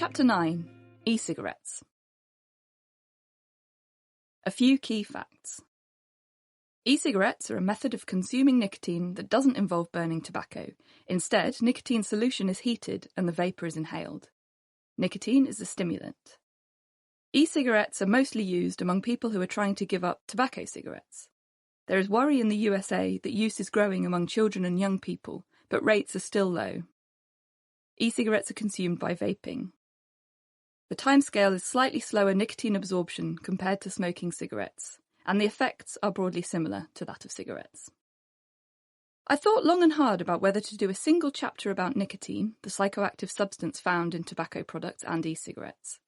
Chapter 9. E-cigarettes. A few key facts. E-cigarettes are a method of consuming nicotine that doesn't involve burning tobacco. Instead, nicotine solution is heated and the vapour is inhaled. Nicotine is a stimulant. E-cigarettes are mostly used among people who are trying to give up tobacco cigarettes. There is worry in the USA that use is growing among children and young people, but rates are still low. E-cigarettes are consumed by vaping. The timescale is slightly slower nicotine absorption compared to smoking cigarettes, and the effects are broadly similar to that of cigarettes. I thought long and hard about whether to do a single chapter about nicotine, the psychoactive substance found in tobacco products and e-cigarettes.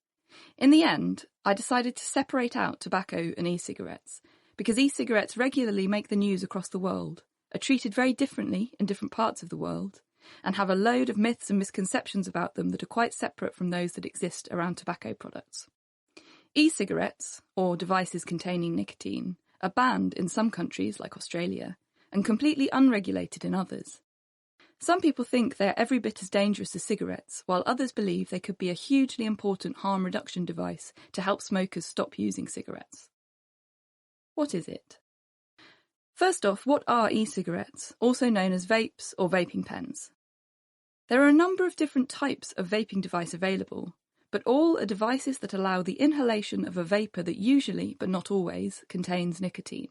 In the end, I decided to separate out tobacco and e-cigarettes, because e-cigarettes regularly make the news across the world, are treated very differently in different parts of the world, and have a load of myths and misconceptions about them that are quite separate from those that exist around tobacco products. E-cigarettes, or devices containing nicotine, are banned in some countries like Australia, and completely unregulated in others. Some people think they are every bit as dangerous as cigarettes, while others believe they could be a hugely important harm reduction device to help smokers stop using cigarettes. What is it? First off, what are e-cigarettes, also known as vapes or vaping pens? There are a number of different types of vaping device available, but all are devices that allow the inhalation of a vapour that usually, but not always, contains nicotine.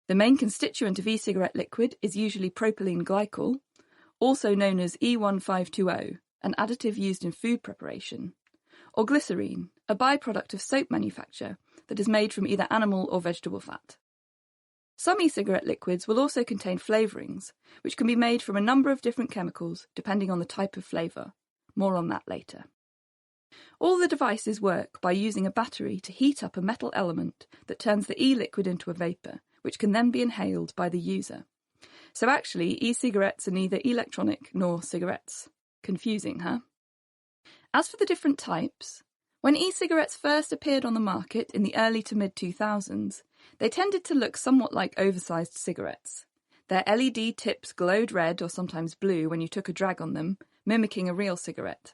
The main constituent of e-cigarette liquid is usually propylene glycol, also known as E1520, an additive used in food preparation, or glycerine, a byproduct of soap manufacture that is made from either animal or vegetable fat. Some e-cigarette liquids will also contain flavourings, which can be made from a number of different chemicals depending on the type of flavour. More on that later. All the devices work by using a battery to heat up a metal element that turns the e-liquid into a vapour, which can then be inhaled by the user. So actually, e-cigarettes are neither electronic nor cigarettes. Confusing, huh? As for the different types, when e-cigarettes first appeared on the market in the early to mid-2000s, they tended to look somewhat like oversized cigarettes. Their LED tips glowed red or sometimes blue when you took a drag on them, mimicking a real cigarette.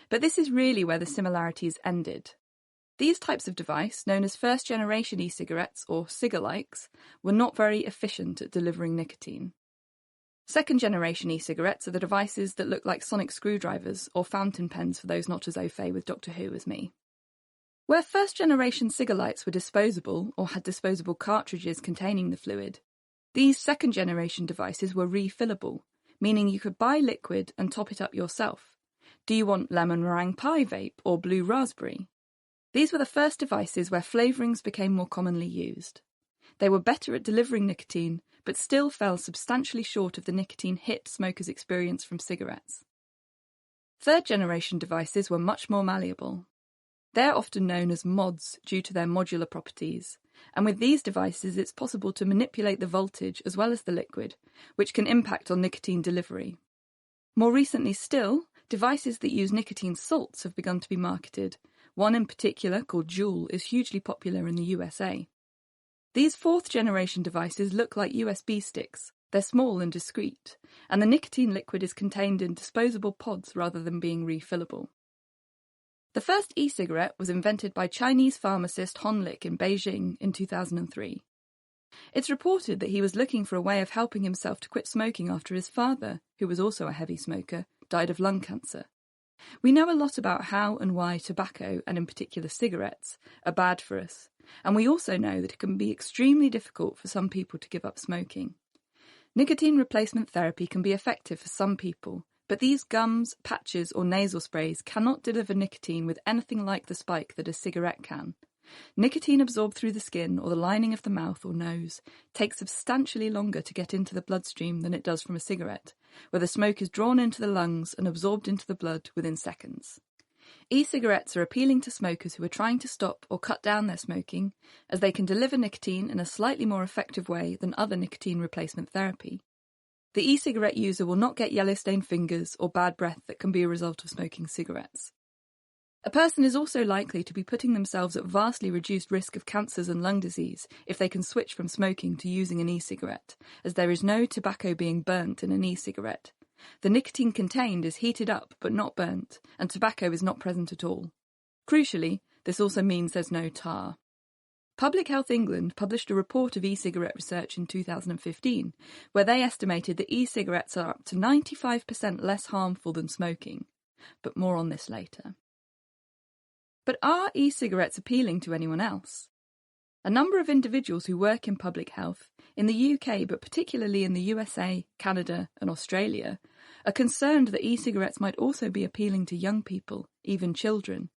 But this is really where the similarities ended. These types of device, known as first-generation e-cigarettes or cigalikes, were not very efficient at delivering nicotine. Second-generation e-cigarettes are the devices that look like sonic screwdrivers or fountain pens for those not as au fait with Doctor Who as me. Where first-generation cigalikes were disposable or had disposable cartridges containing the fluid, these second-generation devices were refillable, meaning you could buy liquid and top it up yourself. Do you want lemon meringue pie vape or blue raspberry? These were the first devices where flavourings became more commonly used. They were better at delivering nicotine, but still fell substantially short of the nicotine hit smokers experience from cigarettes. Third-generation devices were much more malleable. They're often known as mods due to their modular properties, and with these devices it's possible to manipulate the voltage as well as the liquid, which can impact on nicotine delivery. More recently still, devices that use nicotine salts have begun to be marketed. One in particular, called Juul, is hugely popular in the USA. These fourth-generation devices look like USB sticks. They're small and discreet, and the nicotine liquid is contained in disposable pods rather than being refillable. The first e-cigarette was invented by Chinese pharmacist Hon Lik in Beijing in 2003. It's reported that he was looking for a way of helping himself to quit smoking after his father, who was also a heavy smoker, died of lung cancer. We know a lot about how and why tobacco, and in particular cigarettes, are bad for us, and we also know that it can be extremely difficult for some people to give up smoking. Nicotine replacement therapy can be effective for some people, but these gums, patches or nasal sprays cannot deliver nicotine with anything like the spike that a cigarette can. Nicotine absorbed through the skin or the lining of the mouth or nose takes substantially longer to get into the bloodstream than it does from a cigarette, where the smoke is drawn into the lungs and absorbed into the blood within seconds. E-cigarettes are appealing to smokers who are trying to stop or cut down their smoking, as they can deliver nicotine in a slightly more effective way than other nicotine replacement therapy. The e-cigarette user will not get yellow-stained fingers or bad breath that can be a result of smoking cigarettes. A person is also likely to be putting themselves at vastly reduced risk of cancers and lung disease if they can switch from smoking to using an e-cigarette, as there is no tobacco being burnt in an e-cigarette, The nicotine contained is heated up but not burnt, and tobacco is not present at all. Crucially, this also means there's no tar. Public Health England published a report of e-cigarette research in 2015, where they estimated that e-cigarettes are up to 95% less harmful than smoking. But more on this later. But are e-cigarettes appealing to anyone else? A number of individuals who work in public health, in the UK but particularly in the USA, Canada and Australia, are concerned that e-cigarettes might also be appealing to young people, even children.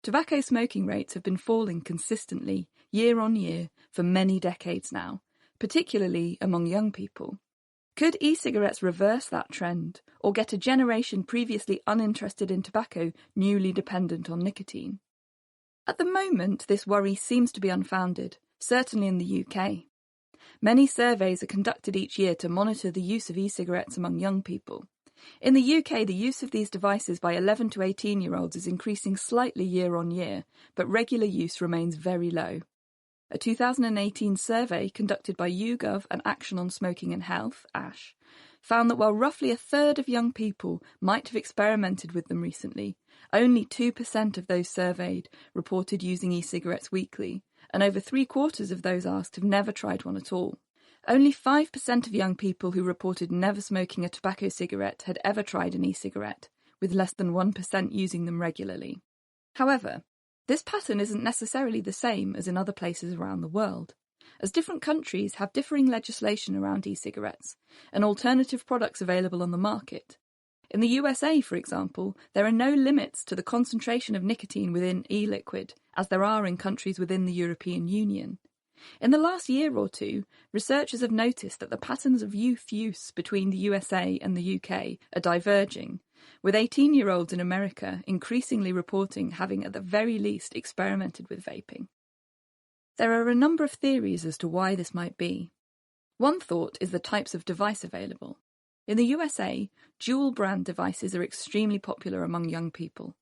Tobacco smoking rates have been falling consistently, year on year, for many decades now, particularly among young people. Could e-cigarettes reverse that trend, or get a generation previously uninterested in tobacco newly dependent on nicotine? At the moment, this worry seems to be unfounded, certainly in the UK. Many surveys are conducted each year to monitor the use of e-cigarettes among young people. In the UK, the use of these devices by 11 to 18-year-olds is increasing slightly year on year, but regular use remains very low. A 2018 survey conducted by YouGov and Action on Smoking and Health, ASH, found that while roughly a third of young people might have experimented with them recently, only 2% of those surveyed reported using e-cigarettes weekly, and over 3/4 of those asked have never tried one at all. Only 5% of young people who reported never smoking a tobacco cigarette had ever tried an e-cigarette, with less than 1% using them regularly. However, this pattern isn't necessarily the same as in other places around the world, as different countries have differing legislation around e-cigarettes and alternative products available on the market. In the USA, for example, there are no limits to the concentration of nicotine within e-liquid, as there are in countries within the European Union. In the last year or two, researchers have noticed that the patterns of youth use between the USA and the UK are diverging, with 18-year-olds in America increasingly reporting having at the very least experimented with vaping. There are a number of theories as to why this might be. One thought is the types of device available. In the USA, dual-brand devices are extremely popular among young people.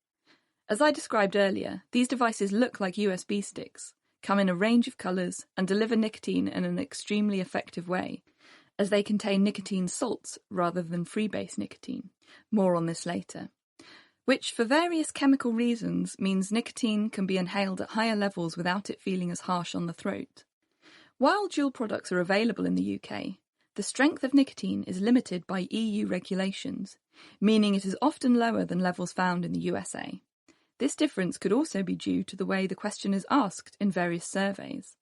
As I described earlier, these devices look like USB sticks, come in a range of colours, and deliver nicotine in an extremely effective way, as they contain nicotine salts rather than freebase nicotine. More on this later. Which, for various chemical reasons, means nicotine can be inhaled at higher levels without it feeling as harsh on the throat. While dual products are available in the UK, the strength of nicotine is limited by EU regulations, meaning it is often lower than levels found in the USA. This difference could also be due to the way the question is asked in various surveys.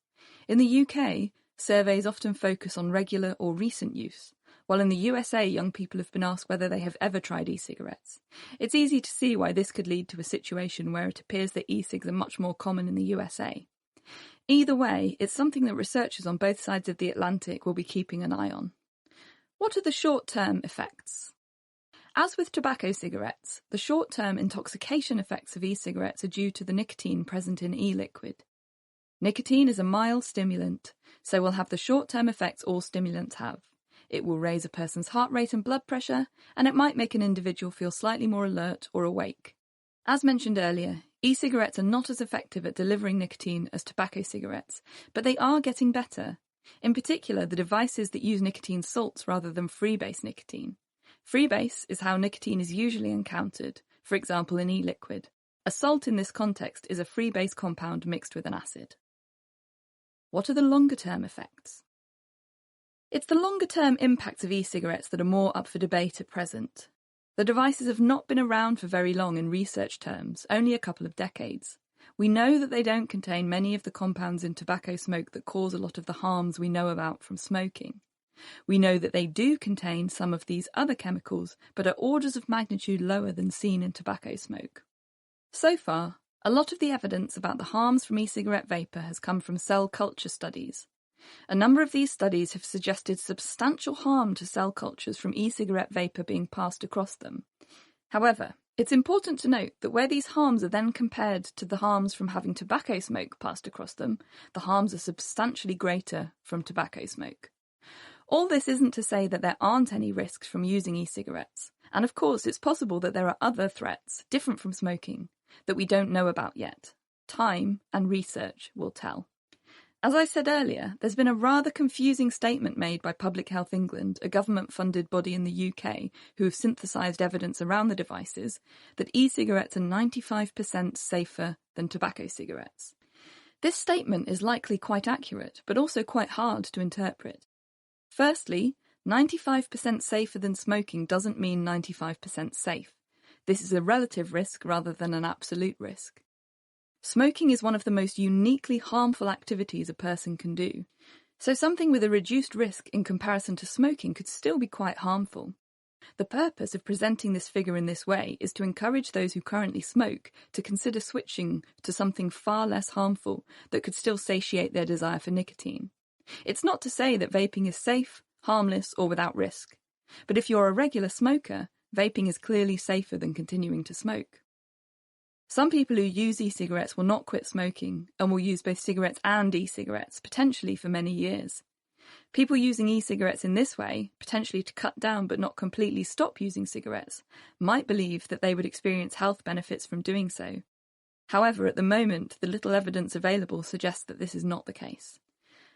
In the UK, surveys often focus on regular or recent use, while in the USA young people have been asked whether they have ever tried e-cigarettes. It's easy to see why this could lead to a situation where it appears that e-cigs are much more common in the USA. Either way, it's something that researchers on both sides of the Atlantic will be keeping an eye on. What are the short-term effects? As with tobacco cigarettes, the short-term intoxication effects of e-cigarettes are due to the nicotine present in e-liquid. Nicotine is a mild stimulant, so will have the short-term effects all stimulants have. It will raise a person's heart rate and blood pressure, and it might make an individual feel slightly more alert or awake. As mentioned earlier, e-cigarettes are not as effective at delivering nicotine as tobacco cigarettes, but they are getting better. In particular, the devices that use nicotine salts rather than freebase nicotine. Freebase is how nicotine is usually encountered, for example in e-liquid. A salt in this context is a freebase compound mixed with an acid. What are the longer-term effects? It's the longer-term impacts of e-cigarettes that are more up for debate at present. The devices have not been around for very long in research terms, only a couple of decades. We know that they don't contain many of the compounds in tobacco smoke that cause a lot of the harms we know about from smoking. We know that they do contain some of these other chemicals, but are orders of magnitude lower than seen in tobacco smoke. So far, a lot of the evidence about the harms from e-cigarette vapour has come from cell culture studies. A number of these studies have suggested substantial harm to cell cultures from e-cigarette vapour being passed across them. However, it's important to note that where these harms are then compared to the harms from having tobacco smoke passed across them, the harms are substantially greater from tobacco smoke. All this isn't to say that there aren't any risks from using e-cigarettes, and of course it's possible that there are other threats, different from smoking, that we don't know about yet. Time and research will tell. As I said earlier, there's been a rather confusing statement made by Public Health England, a government-funded body in the UK who have synthesised evidence around the devices, that e-cigarettes are 95% safer than tobacco cigarettes. This statement is likely quite accurate, but also quite hard to interpret. Firstly, 95% safer than smoking doesn't mean 95% safe. This is a relative risk rather than an absolute risk. Smoking is one of the most uniquely harmful activities a person can do, so something with a reduced risk in comparison to smoking could still be quite harmful. The purpose of presenting this figure in this way is to encourage those who currently smoke to consider switching to something far less harmful that could still satiate their desire for nicotine. It's not to say that vaping is safe, harmless, or without risk, but if you're a regular smoker, vaping is clearly safer than continuing to smoke. Some people who use e-cigarettes will not quit smoking and will use both cigarettes and e-cigarettes, potentially for many years. People using e-cigarettes in this way, potentially to cut down but not completely stop using cigarettes, might believe that they would experience health benefits from doing so. However, at the moment, the little evidence available suggests that this is not the case.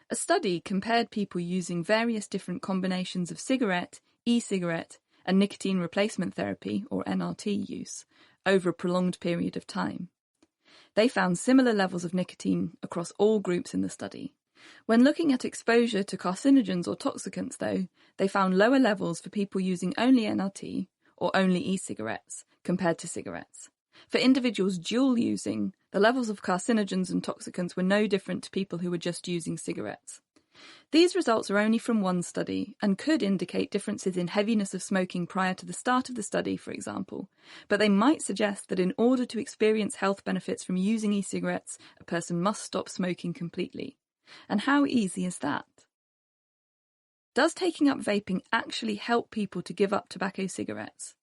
A study compared people using various different combinations of cigarette, e-cigarette, and nicotine replacement therapy, or NRT, use over a prolonged period of time. They found similar levels of nicotine across all groups in the study. When looking at exposure to carcinogens or toxicants, though, they found lower levels for people using only NRT or only e-cigarettes compared to cigarettes. For individuals dual using, the levels of carcinogens and toxicants were no different to people who were just using cigarettes. These results are only from one study and could indicate differences in heaviness of smoking prior to the start of the study, for example, but they might suggest that in order to experience health benefits from using e-cigarettes, a person must stop smoking completely. And how easy is that? Does taking up vaping actually help people to give up tobacco cigarettes?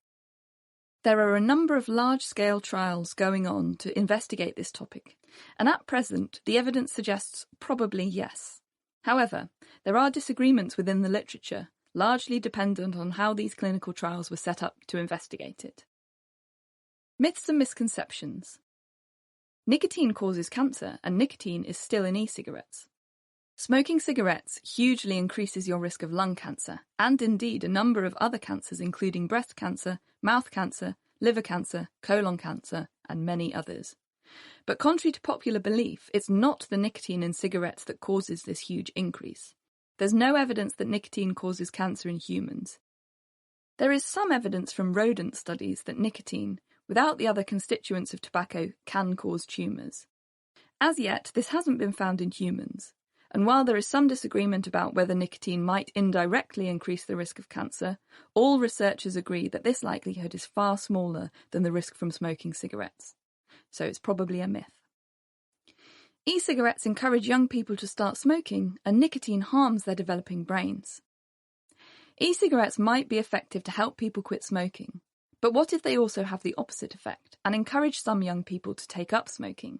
There are a number of large-scale trials going on to investigate this topic, and at present the evidence suggests probably yes. However, there are disagreements within the literature, largely dependent on how these clinical trials were set up to investigate it. Myths and misconceptions. Nicotine causes cancer, and nicotine is still in e-cigarettes. Smoking cigarettes hugely increases your risk of lung cancer, and indeed a number of other cancers including breast cancer, mouth cancer, liver cancer, colon cancer, and many others. But contrary to popular belief, it's not the nicotine in cigarettes that causes this huge increase. There's no evidence that nicotine causes cancer in humans. There is some evidence from rodent studies that nicotine, without the other constituents of tobacco, can cause tumours. As yet, this hasn't been found in humans, and while there is some disagreement about whether nicotine might indirectly increase the risk of cancer, all researchers agree that this likelihood is far smaller than the risk from smoking cigarettes. So it's probably a myth. E-cigarettes encourage young people to start smoking, and nicotine harms their developing brains. E-cigarettes might be effective to help people quit smoking, but what if they also have the opposite effect and encourage some young people to take up smoking?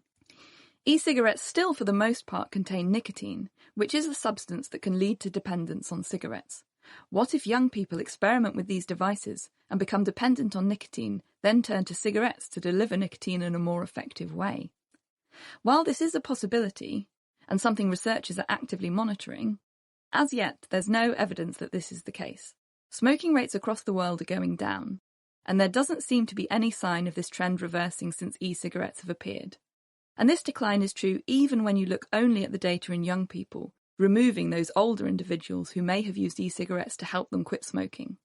E-cigarettes still, for the most part, contain nicotine, which is a substance that can lead to dependence on cigarettes. What if young people experiment with these devices and become dependent on nicotine, then turn to cigarettes to deliver nicotine in a more effective way? While this is a possibility, and something researchers are actively monitoring, as yet there's no evidence that this is the case. Smoking rates across the world are going down, and there doesn't seem to be any sign of this trend reversing since e-cigarettes have appeared. And this decline is true even when you look only at the data in young people, removing those older individuals who may have used e-cigarettes to help them quit smoking.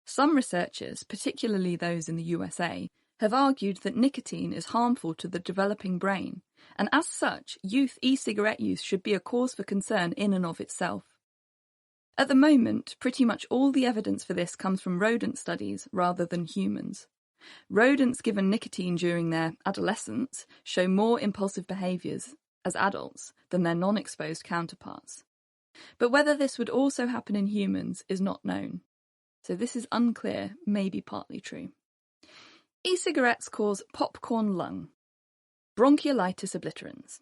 Some researchers, particularly those in the USA, have argued that nicotine is harmful to the developing brain, and as such, youth e-cigarette use should be a cause for concern in and of itself. At the moment, pretty much all the evidence for this comes from rodent studies rather than humans. Rodents given nicotine during their adolescence show more impulsive behaviours as adults than their non-exposed counterparts. But whether this would also happen in humans is not known. So this is unclear, maybe partly true. E-cigarettes cause popcorn lung. Bronchiolitis obliterans.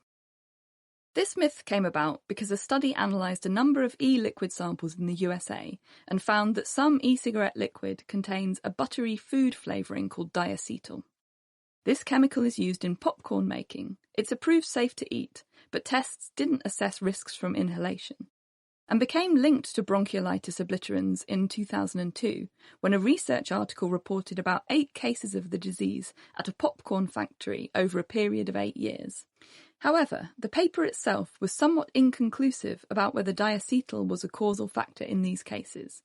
This myth came about because a study analysed a number of e-liquid samples in the USA and found that some e-cigarette liquid contains a buttery food flavouring called diacetyl. This chemical is used in popcorn making. It's approved safe to eat, but tests didn't assess risks from inhalation, and became linked to bronchiolitis obliterans in 2002, when a research article reported about 8 cases of the disease at a popcorn factory over a period of 8 years. However, the paper itself was somewhat inconclusive about whether diacetyl was a causal factor in these cases.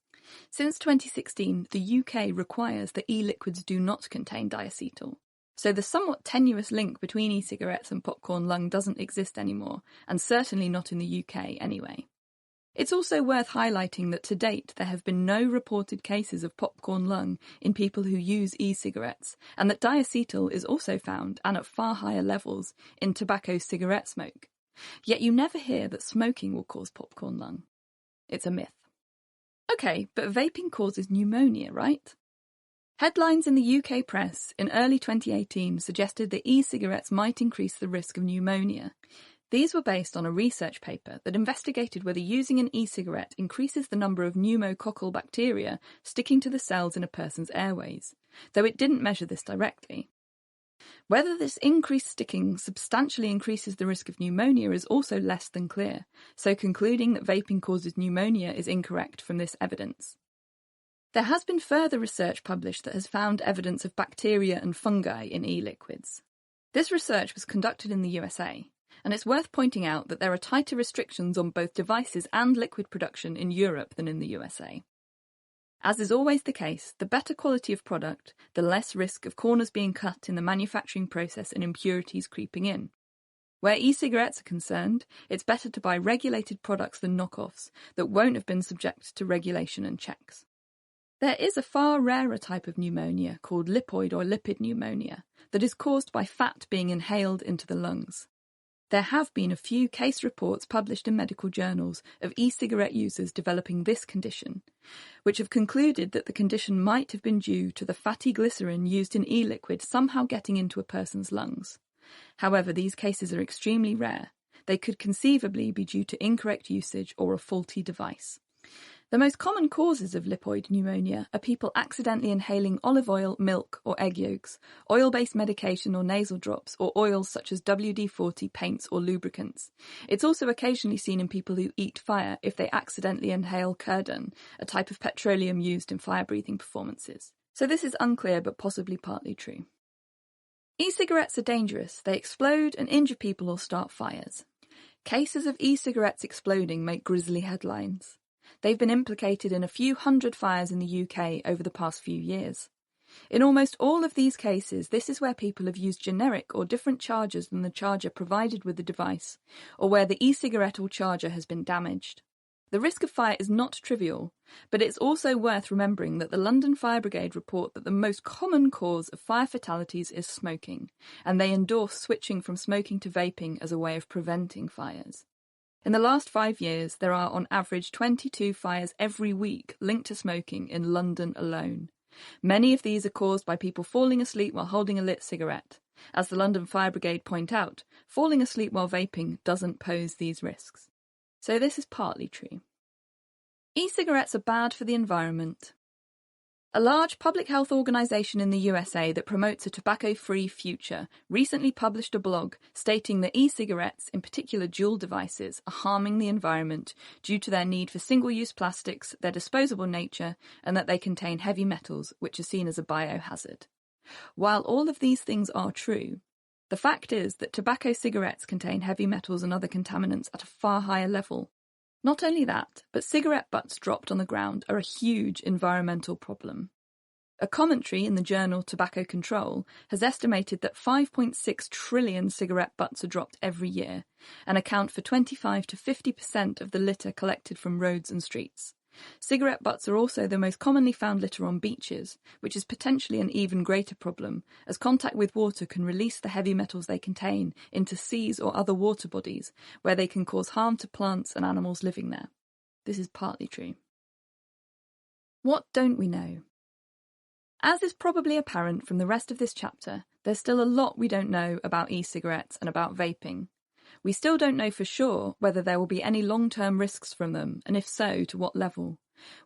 Since 2016, the UK requires that e-liquids do not contain diacetyl, so the somewhat tenuous link between e-cigarettes and popcorn lung doesn't exist anymore, and certainly not in the UK anyway. It's also worth highlighting that to date there have been no reported cases of popcorn lung in people who use e-cigarettes, and that diacetyl is also found, and at far higher levels, in tobacco cigarette smoke. Yet you never hear that smoking will cause popcorn lung. It's a myth. Okay, but vaping causes pneumonia, right? Headlines in the UK press in early 2018 suggested that e-cigarettes might increase the risk of pneumonia. These were based on a research paper that investigated whether using an e-cigarette increases the number of pneumococcal bacteria sticking to the cells in a person's airways, though it didn't measure this directly. Whether this increased sticking substantially increases the risk of pneumonia is also less than clear, so concluding that vaping causes pneumonia is incorrect from this evidence. There has been further research published that has found evidence of bacteria and fungi in e-liquids. This research was conducted in the USA, and it's worth pointing out that there are tighter restrictions on both devices and liquid production in Europe than in the USA. As is always the case, the better quality of product, the less risk of corners being cut in the manufacturing process and impurities creeping in. Where e-cigarettes are concerned, it's better to buy regulated products than knockoffs that won't have been subject to regulation and checks. There is a far rarer type of pneumonia called lipoid or lipid pneumonia that is caused by fat being inhaled into the lungs. There have been a few case reports published in medical journals of e-cigarette users developing this condition, which have concluded that the condition might have been due to the fatty glycerin used in e-liquid somehow getting into a person's lungs. However, these cases are extremely rare. They could conceivably be due to incorrect usage or a faulty device. The most common causes of lipoid pneumonia are people accidentally inhaling olive oil, milk or egg yolks, oil-based medication or nasal drops, or oils such as WD-40 paints or lubricants. It's also occasionally seen in people who eat fire if they accidentally inhale curdun, a type of petroleum used in fire-breathing performances. So this is unclear but possibly partly true. E-cigarettes are dangerous. They explode and injure people or start fires. Cases of e-cigarettes exploding make grisly headlines. They've been implicated in a few hundred fires in the UK over the past few years. In almost all of these cases, this is where people have used generic or different chargers than the charger provided with the device, or where the e-cigarette or charger has been damaged. The risk of fire is not trivial, but it's also worth remembering that the London Fire Brigade report that the most common cause of fire fatalities is smoking, and they endorse switching from smoking to vaping as a way of preventing fires. In the last 5 years, there are on average 22 fires every week linked to smoking in London alone. Many of these are caused by people falling asleep while holding a lit cigarette. As the London Fire Brigade point out, falling asleep while vaping doesn't pose these risks. So this is partly true. E-cigarettes are bad for the environment. A large public health organisation in the USA that promotes a tobacco-free future recently published a blog stating that e-cigarettes, in particular dual devices, are harming the environment due to their need for single-use plastics, their disposable nature, and that they contain heavy metals, which are seen as a biohazard. While all of these things are true, the fact is that tobacco cigarettes contain heavy metals and other contaminants at a far higher level. Not only that, but cigarette butts dropped on the ground are a huge environmental problem. A commentary in the journal Tobacco Control has estimated that 5.6 trillion cigarette butts are dropped every year and account for 25 to 50% of the litter collected from roads and streets. Cigarette butts are also the most commonly found litter on beaches, which is potentially an even greater problem, as contact with water can release the heavy metals they contain into seas or other water bodies, where they can cause harm to plants and animals living there. This is partly true. What don't we know? As is probably apparent from the rest of this chapter, there's still a lot we don't know about e-cigarettes and about vaping. We still don't know for sure whether there will be any long-term risks from them, and if so, to what level.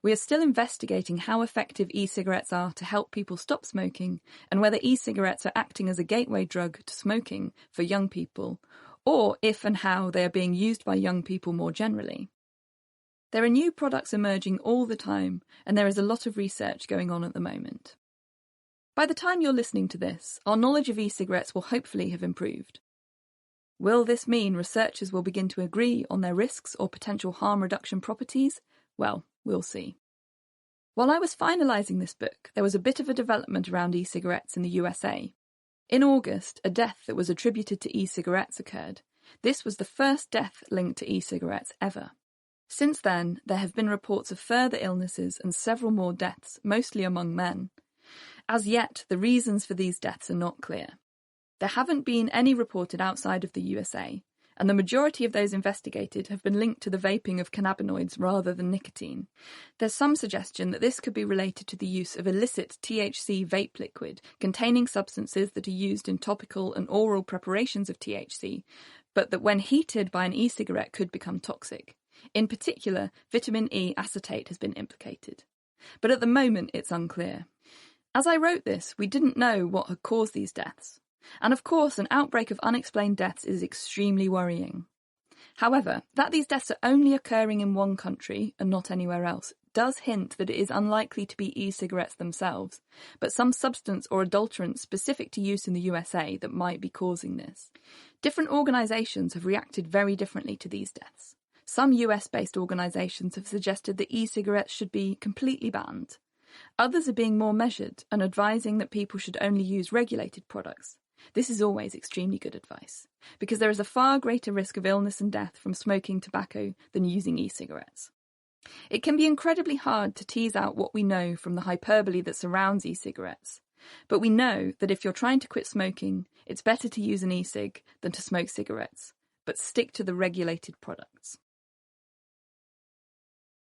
We are still investigating how effective e-cigarettes are to help people stop smoking and whether e-cigarettes are acting as a gateway drug to smoking for young people, or if and how they are being used by young people more generally. There are new products emerging all the time, and there is a lot of research going on at the moment. By the time you're listening to this, our knowledge of e-cigarettes will hopefully have improved. Will this mean researchers will begin to agree on their risks or potential harm reduction properties? Well, we'll see. While I was finalising this book, there was a bit of a development around e-cigarettes in the USA. In August, a death that was attributed to e-cigarettes occurred. This was the first death linked to e-cigarettes ever. Since then, there have been reports of further illnesses and several more deaths, mostly among men. As yet, the reasons for these deaths are not clear. There haven't been any reported outside of the USA, and the majority of those investigated have been linked to the vaping of cannabinoids rather than nicotine. There's some suggestion that this could be related to the use of illicit THC vape liquid containing substances that are used in topical and oral preparations of THC, but that when heated by an e-cigarette could become toxic. In particular, vitamin E acetate has been implicated. But at the moment, it's unclear. As I wrote this, we didn't know what had caused these deaths. And of course, an outbreak of unexplained deaths is extremely worrying. However, that these deaths are only occurring in one country and not anywhere else does hint that it is unlikely to be e-cigarettes themselves, but some substance or adulterant specific to use in the USA that might be causing this. Different organisations have reacted very differently to these deaths. Some US-based organisations have suggested that e-cigarettes should be completely banned. Others are being more measured and advising that people should only use regulated products. This is always extremely good advice, because there is a far greater risk of illness and death from smoking tobacco than using e-cigarettes. It can be incredibly hard to tease out what we know from the hyperbole that surrounds e-cigarettes, but we know that if you're trying to quit smoking, it's better to use an e-cig than to smoke cigarettes, but stick to the regulated products.